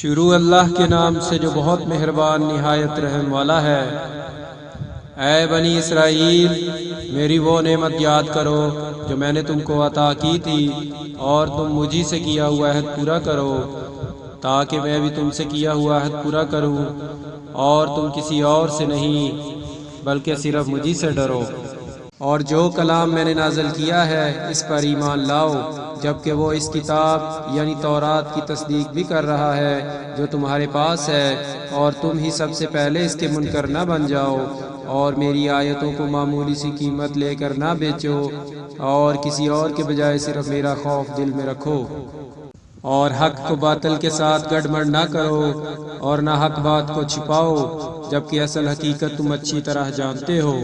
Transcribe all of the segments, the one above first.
شروع اللہ کے نام سے جو بہت مہربان نہایت رحم والا ہے۔ اے بنی اسرائیل، میری وہ نعمت یاد کرو جو میں نے تم کو عطا کی تھی، اور تم مجھی سے کیا ہوا عہد پورا کرو تاکہ میں بھی تم سے کیا ہوا عہد پورا کروں، اور تم کسی اور سے نہیں بلکہ صرف مجھی سے ڈرو۔ اور جو کلام میں نے نازل کیا ہے اس پر ایمان لاؤ، جبکہ وہ اس کتاب یعنی تورات کی تصدیق بھی کر رہا ہے جو تمہارے پاس ہے، اور تم ہی سب سے پہلے اس کے منکر نہ بن جاؤ، اور میری آیتوں کو معمولی سی قیمت لے کر نہ بیچو، اور کسی اور کے بجائے صرف میرا خوف دل میں رکھو، اور حق کو باطل کے ساتھ گڑبڑ نہ کرو، اور نہ حق بات کو چھپاؤ جبکہ اصل حقیقت تم اچھی طرح جانتے ہو،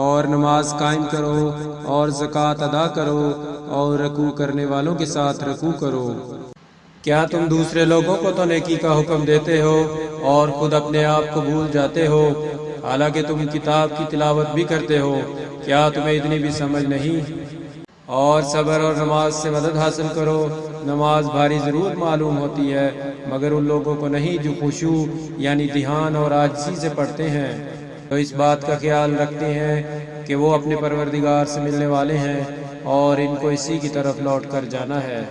اور نماز قائم کرو اور زکوٰۃ ادا کرو، اور رکوع کرنے والوں کے ساتھ رکوع کرو۔ کیا تم دوسرے لوگوں کو تو نیکی کا حکم دیتے ہو اور خود اپنے آپ کو بھول جاتے ہو، حالانکہ تم کتاب کی تلاوت بھی کرتے ہو؟ کیا تمہیں اتنی بھی سمجھ نہیں؟ اور صبر اور نماز سے مدد حاصل کرو۔ نماز بھاری ضرور معلوم ہوتی ہے مگر ان لوگوں کو نہیں جو خشوع یعنی دھیان اور عاجزی سے پڑھتے ہیں، تو اس بات کا خیال رکھتے ہیں کہ وہ اپنے پروردگار سے ملنے والے ہیں اور ان کو اسی کی طرف لوٹ کر جانا ہے۔